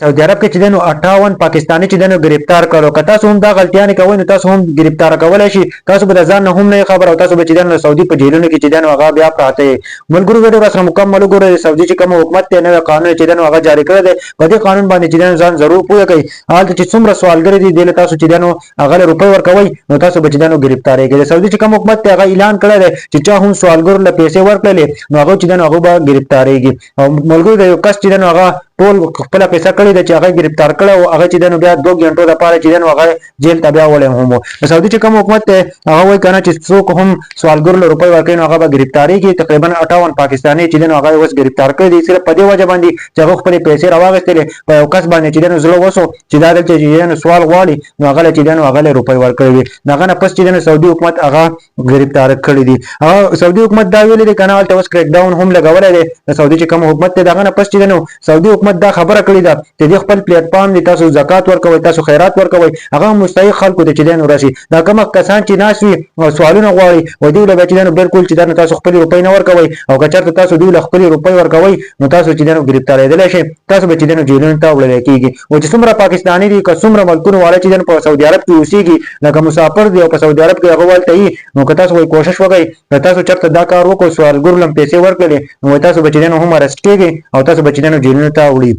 سعودي عرب کې چې دنو 58 پاکستانی چې دنو گرفتار کړو که تاسو هم دا غلطیان کوئ نو تاسو هم گرفتار کولای شي تاسو به ځان نه هم نه خبر او تاسو به چې دنو سعودي په جیلونو کې چې دنو هغه بیا پراته ملګرو ویډیو سره مکمل وګورئ سعودي چې کوم حکومت ته نوې قانون چې دنو هغه جاری کړی دی په دې قانون باندې چې دنو ځان ضرور پوهه کوي حالت چې څومره سوالګر دي دله تاسو چې دنو هغه روپۍ ورکوي نو تاسو به چې دنو گرفتاری کوي سعودي چې کوم حکومت ته هغه اعلان کړی دی چې چا هم سوالګر له پیسې ورکړلې نو هغه چې دنو هغه به گرفتاریږي او ملګرو د یو کس چې دنو هغه ټول خپل پیسې کړی د چې هغه گرفتار کړو او هغه چې دنو بیا 2 غنټو لپاره چې دنو هغه جیل ته بیا وړي هم نو سعودي چې کوم حکومت ته هغه وایي کنه چې څوک هم سوالګر له روپۍ ورکړي نو هغه به گرفتاری کی تقریبا 58 پاکستانی چې دنو هغه اوس گرفتار کړي دي صرف په دې وجه باندې چې هغه خپل پیسې راوغستلې په یو کس باندې چې دنو زړه وسو چې دا د چې دنو سوال غواړي نو هغه چې دنو هغه له روپۍ ورکړي دغه نه پس چې دنو سعودي حکومت هغه گرفتار کړي دي هغه سعودي حکومت دا ویلي دی کنه ته اوس کریک ډاون هم لګولای دی سعودي چې کوم حکومت ته دغه نه پس چې دنو سعودي حکومت دا خبره کړې ده چې خپل پلیټ فارم دي تاسو زکات ورکوي تاسو خیرات ورکوي هغه مستحق خلکو ته چې دنو راشي دا کوم کسان چې ناشوي سوالونه غواړي و دې له بچی دنو بالکل چې دنو تاسو خپل روپۍ نه ورکوي او که چېرته تاسو دوی خپل روپۍ ورکوي نو تاسو چې دنو گرفتاریدل شي تاسو به چې دنو جیلونو ته وړل کیږي او چې څومره پاکستانی دي که څومره ملکونو والا چې دنو په سعودي عرب کې اوسېږي لکه مسافر دي او په سعودي عرب کې هغه ولته وي نو که تاسو کوشش وکړئ که تاسو چېرته دا کار وکړو سوالګر لم پیسې ورکړلې نو تاسو به چې دنو هم ارست کیږي او تاسو به چې دنو جیلونو ته وړي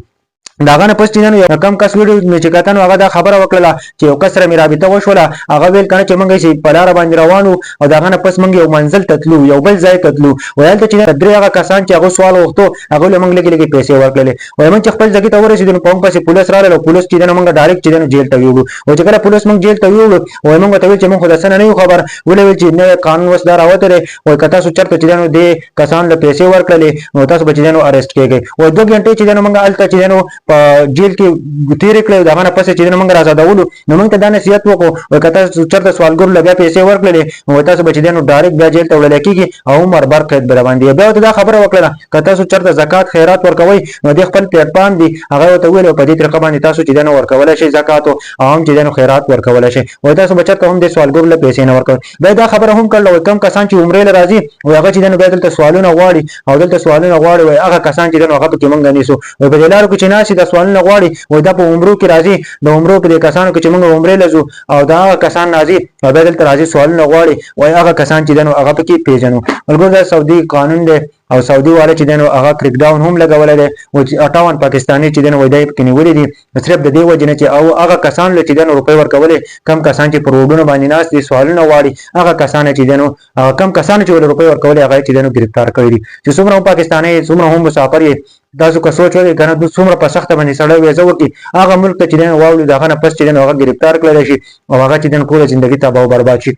داغه نه پس چې نن یو کم کس ویډیو مې چې کتنو هغه دا خبره وکړه چې یو کس سره مې رابطه وشوله هغه ویل کنه چې مونږ چې په لار باندې روانو او داغه نه پس مونږ یو منزل تتلو یو بل ځای تتلو ویل ته چې درې هغه کسان چې هغه سوال وغوښتو هغه له مونږ لګي پیسې ورکړلې وای مونږ خپل ځای ته ورسېدو په پاسه پولیس راغله پولیس چې مونږ ډایرکټ چې جیل ته ویوړو او چې کله پولیس مونږ جیل ته ویوړو وای مونږ ته ویل چې مونږ خو داسنه نه یو خبر ولې چې نه قانون وسدار اوته لري وای کته سو چرته چې نو دې کسان له پیسې ورکړلې نو تاسو بچی نو اریسټ کېږي او 2 غنټې چې مونږ الته چې نو په جیل تیر کړو دا نه پسې چې موږ راځداولو نو موږ ته دا نصیحت وکړو وکړه چرته سوالګر لګیا پیسې ورکړلې نو تاسو بچی دینو ډایرکټ بیا جیل ته وړل کیږي او عمر بر قید بر باندې بیا دا خبره وکړه کته تاسو چرته زکات خیرات ورکوي نو د خپل پلیټ فارم دی هغه ته ویل په دې طریقه باندې تاسو چې دینو ورکول شي زکات او هم چې دینو خیرات ورکول شي او تاسو بچته هم د سوالګر له پیسې نه ورکوي بیا دا خبره هم کړل کم کسان چې عمره لراځي او هغه چې دینو بیا دلته سوالونه غواړي او دلته سوالونه غواړي وای هغه کسان چې دینو هغه په کې مونږ نیسو او په دلارو کې چې ناشي د سوالونه غواړي وای دا په عمرو کې راځي د عمرو په کسانو کې چې موږ عمره لزو او دا کسان نازي او بدل تر راځي سوالونه غواړي وای هغه کسان چې دنو هغه پکې پیژنو الګور دا سعودي قانون دی او سعودي والے چې دنو هغه کریک ډاون هم لګولای دی او 58 پاکستانی چې دنو وای کې نیولې دي صرف د دې وجه نه چې او هغه کسان چې دنو روپۍ ورکولې کم کسان چې پروډونو باندې ناس دي سوالونه غواړي هغه کسان چې دنو کم کسان چې روپۍ ورکولې هغه چې دنو گرفتار کړی دي چې څومره پاکستانی څومره هم مسافر یې تاسو که سوچ وکړئ کنه د څومره په سخت باندې سړی وځو کې هغه ملک ته چې دنو واولي دغه نه پس چې دنو هغه گرفتار کړل شي او هغه چې دنو ټول ژوندۍ تباہ او برباد شي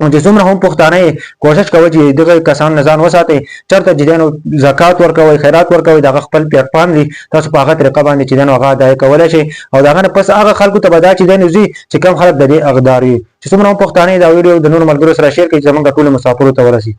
او چې څومره هم پښتانه کوشش کوي چې دغه کسان نزان وساتي چرته چې دنو زکات ورکوي خیرات ورکوي دغه خپل پلیټ فارم دي تاسو په هغه طریقه باندې چې دنو هغه دای کولای شي او دغه نه پس هغه خلکو ته بدا چې دنو زی چې کم خلک د دې اقداري چې څومره هم پښتانه دا ویډیو د نور ملګرو سره شیر کړئ چې موږ ټول مسافرو ته ورسي